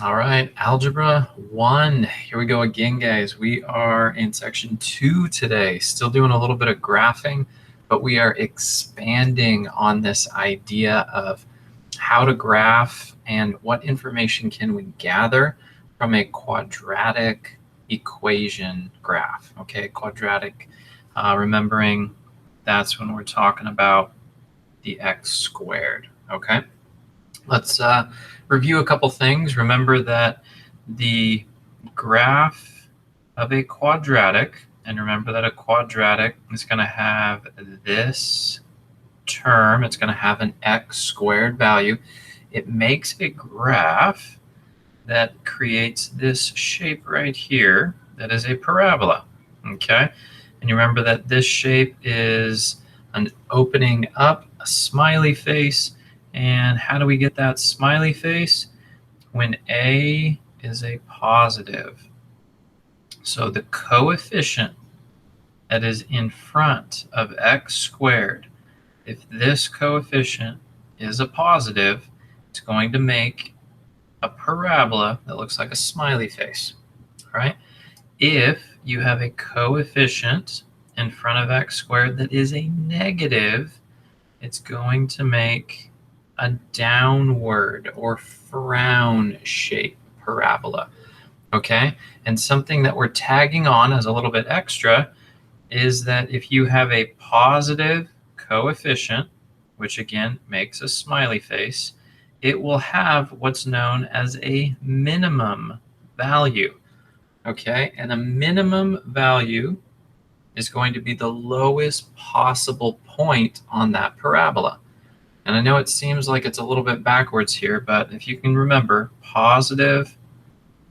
All right, Algebra 1. Here we go again, guys. We are in section 2 today. Still doing a little bit of graphing, but we are expanding on this idea of how to graph and what information can we gather from a quadratic equation graph. Okay, quadratic, remembering that's when we're talking about the x squared. Okay. Let's review a couple things. Remember that the graph of a quadratic, and remember that a quadratic is going to have this term. It's going to have an x squared value. It makes a graph that creates this shape right here that is a parabola. Okay, and you remember that this shape is an opening up, a smiley face. And how do we get that smiley face? When a is a positive. So the coefficient that is in front of x squared, if this coefficient is a positive, it's going to make a parabola that looks like a smiley face, right? If you have a coefficient in front of x squared that is a negative, it's going to make a downward or frown shape parabola. Okay, and something that we're tagging on as a little bit extra is that if you have a positive coefficient, which again makes a smiley face, it will have what's known as a minimum value. Okay, and a minimum value is going to be the lowest possible point on that parabola. And I know it seems like it's a little bit backwards here, but if you can remember, positive,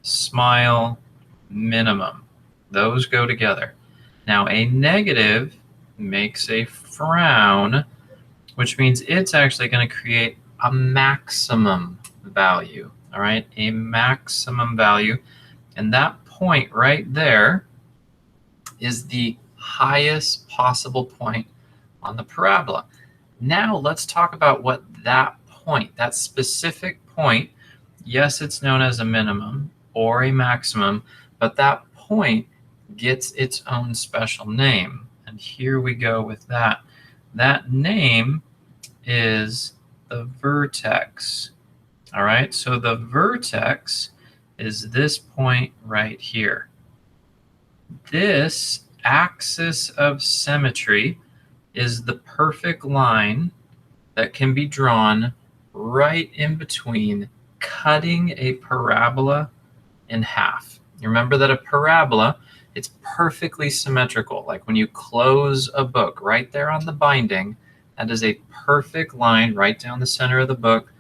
smile, minimum, those go together. Now a negative makes a frown, which means it's actually going to create a maximum value, all right? A maximum value. And that point right there is the highest possible point on the parabola. Now let's talk about what that point, that specific point, yes, it's known as a minimum or a maximum, but that point gets its own special name. And here we go with that. That name is the vertex. All right, so the vertex is this point right here. This axis of symmetry is the perfect line that can be drawn right in between cutting a parabola in half. You remember that a parabola, it's perfectly symmetrical. Like when you close a book right there on the binding, that is a perfect line right down the center of the book.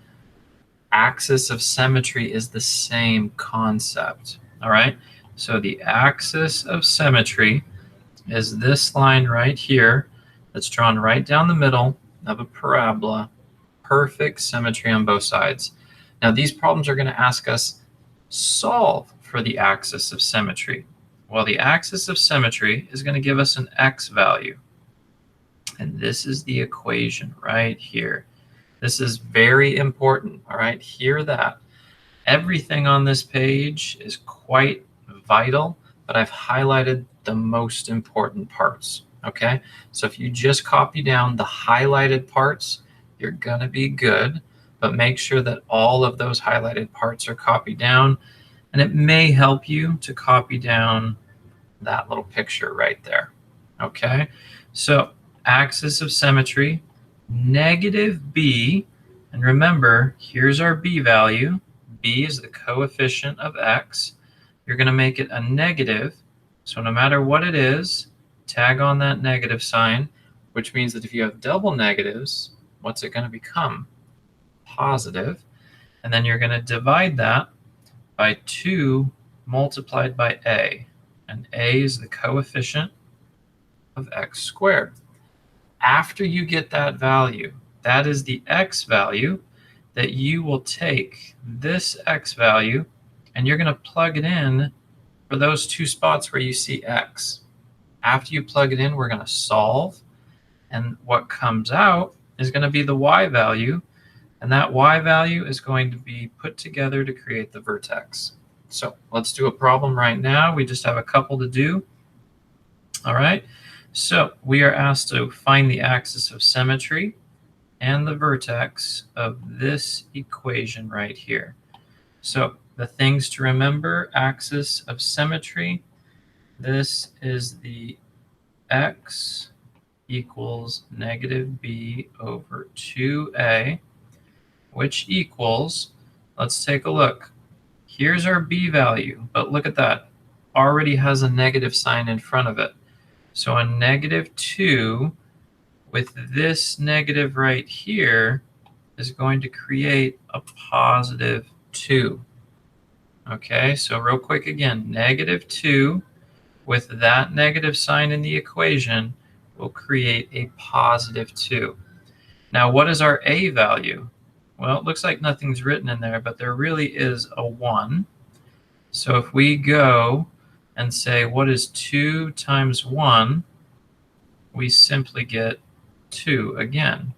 Axis of symmetry is the same concept. All right, so the axis of symmetry is this line right here that's drawn right down the middle of a parabola, perfect symmetry on both sides. Now these problems are going to ask us solve for the axis of symmetry. Well, the axis of symmetry is going to give us an x value. And this is the equation right here. This is very important, all right? Hear that. Everything on this page is quite vital, but I've highlighted the most important parts. Okay, so if you just copy down the highlighted parts, you're gonna be good, but make sure that all of those highlighted parts are copied down, and it may help you to copy down that little picture right there. Okay, so axis of symmetry, negative b, and remember, here's our b value. B is the coefficient of x. You're gonna make it a negative, so no matter what it is, tag on that negative sign, which means that if you have double negatives, what's it going to become? Positive. And then you're going to divide that by 2 multiplied by a. And a is the coefficient of x squared. After you get that value, that is the x value, that you will take this x value and you're going to plug it in for those 2 spots where you see x. After you plug it in, we're going to solve. And what comes out is going to be the y value And that y value is going to be put together to create the vertex. So let's do a problem right now. We just have a couple to do. All right. So we are asked to find the axis of symmetry and the vertex of this equation right here. So the things to remember: axis of symmetry, this is the x equals negative b over 2a, which equals, let's take a look. Here's our b value, but look at that. Already has a negative sign in front of it. So a negative 2 with this negative right here is going to create a positive 2. Okay, so real quick again, negative 2 with that negative sign in the equation will create a positive 2. Now, what is our a value? Well, it looks like nothing's written in there, but there really is a 1. So if we go and say, what is 2 times 1? We simply get 2 again,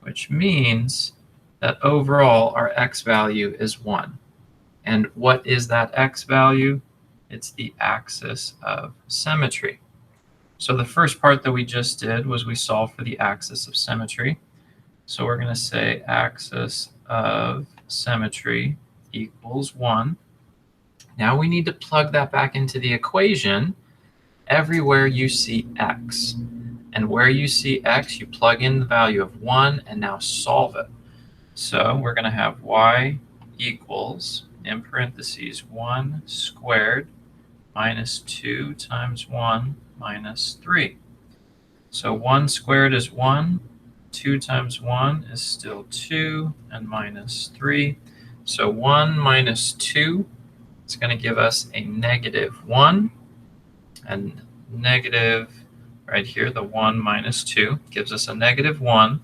which means that overall our x value is 1. And what is that x value? It's the axis of symmetry. So the first part that we just did was we solved for the axis of symmetry. So we're going to say axis of symmetry equals 1. Now we need to plug that back into the equation everywhere you see x. And where you see x, you plug in the value of 1 and now solve it. So we're going to have y equals, in parentheses, 1 squared minus 2 times 1 minus 3. So 1 squared is 1. 2 times 1 is still 2, and minus 3. So 1 minus 2 is going to give us a negative 1. And negative, right here, the 1 minus 2 gives us a negative 1.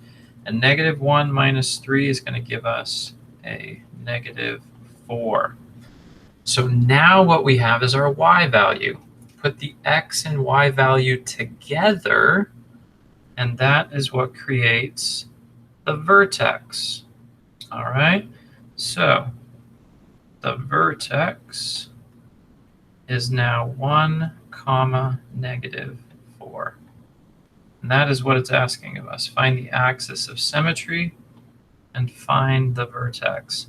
And negative 1 minus 3 is going to give us a negative 4. So now what we have is our y value. Put the x and y value together, and that is what creates the vertex. All right, so the vertex is now 1, negative 4. And that is what it's asking of us. Find the axis of symmetry and find the vertex.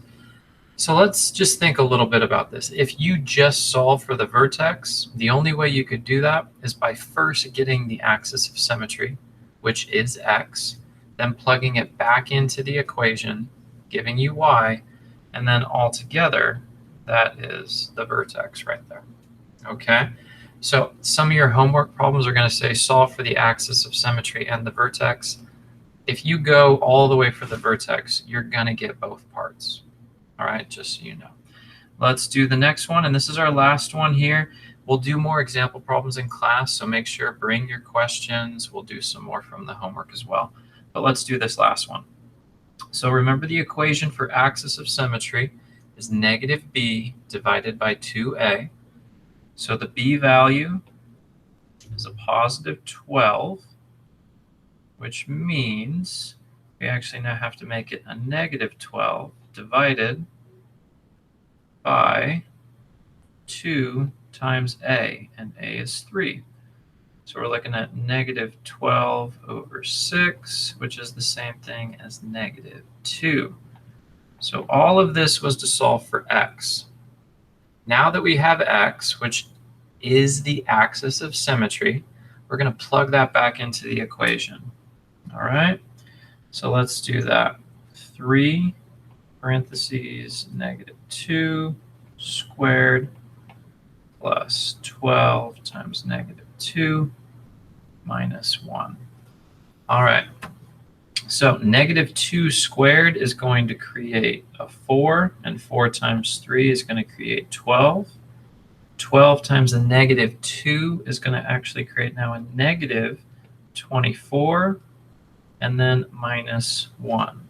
So let's just think a little bit about this. If you just solve for the vertex, the only way you could do that is by first getting the axis of symmetry, which is x, then plugging it back into the equation, giving you y, and then all together, that is the vertex right there. Okay, so some of your homework problems are going to say solve for the axis of symmetry and the vertex. If you go all the way for the vertex, you're going to get both parts. All right, just so you know. Let's do the next one, and this is our last one here. We'll do more example problems in class, so make sure bring your questions. We'll do some more from the homework as well. But let's do this last one. So remember, the equation for axis of symmetry is negative b divided by 2a. So the b value is a positive 12, which means we actually now have to make it a negative 12 divided by 2 times a, and a is 3. So we're looking at negative 12 over 6, which is the same thing as negative 2. So all of this was to solve for x. Now that we have x, which is the axis of symmetry, we're going to plug that back into the equation. All right, so let's do that. 3 parentheses negative 2 squared plus 12 times negative 2 minus 1. All right, so negative 2 squared is going to create a 4, and 4 times 3 is going to create 12. 12 times a negative 2 is going to actually create now a negative 24, and then minus 1.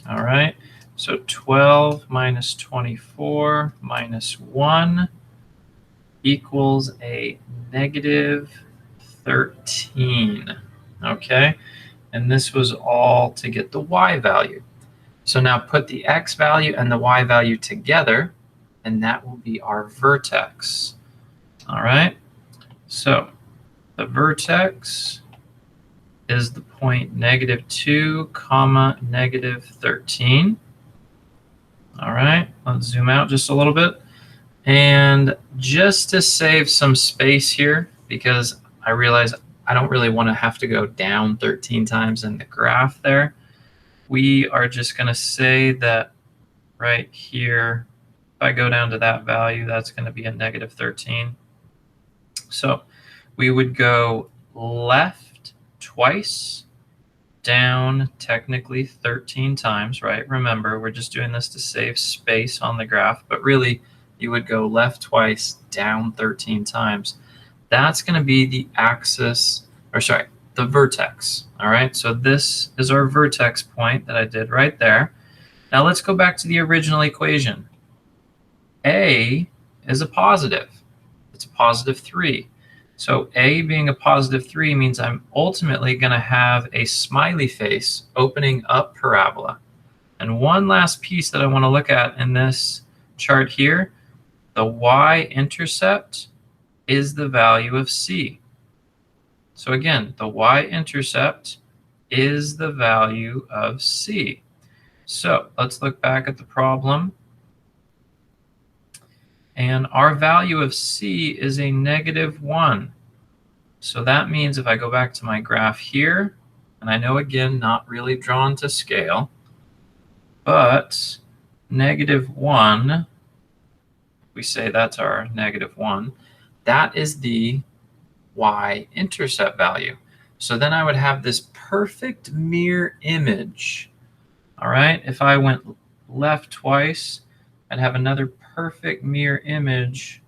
All right, so 12 minus 24 minus 1 equals a negative 13. Okay, and this was all to get the y value. So now put the x value and the y value together, and that will be our vertex. All right, so the vertex is the point -2, -13. All right, let's zoom out just a little bit. And just to save some space here, because I realize I don't really want to have to go down 13 times in the graph there, we are just going to say that right here, if I go down to that value, that's going to be a -13. So we would go left twice, down technically 13 times, right? Remember, we're just doing this to save space on the graph, but really you would go left twice, down 13 times. That's going to be the axis, or sorry, the vertex. All right, so this is our vertex point that I did right there. Now let's go back to the original equation. A is a positive. It's a +3. So A being a +3 means I'm ultimately going to have a smiley face opening up parabola. And one last piece that I want to look at in this chart here, the y-intercept is the value of C. So again, the y-intercept is the value of C. So let's look back at the problem. And our value of C is a -1. So that means if I go back to my graph here, and I know again, not really drawn to scale, but -1, we say that's our -1, that is the y-intercept value. So then I would have this perfect mirror image. All right, if I went left twice, I'd have another perfect mirror image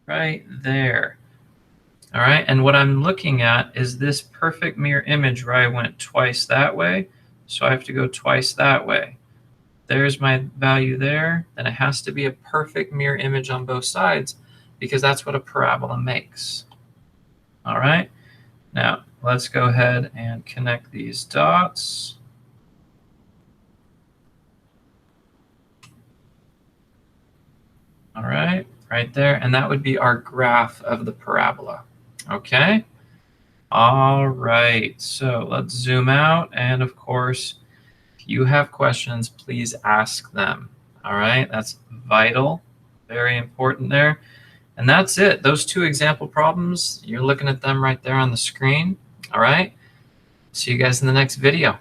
right there. All right, and what I'm looking at is this perfect mirror image where I went twice that way, so I have to go twice that way. There's my value there, then it has to be a perfect mirror image on both sides because that's what a parabola makes. All right, now let's go ahead and connect these dots. All right, right there, and that would be our graph of the parabola. Okay, all right, so let's zoom out, and of course, if you have questions, please ask them. All right, that's vital, very important there. And that's it. Those two example problems, you're looking at them right there on the screen. All right, see you guys in the next video.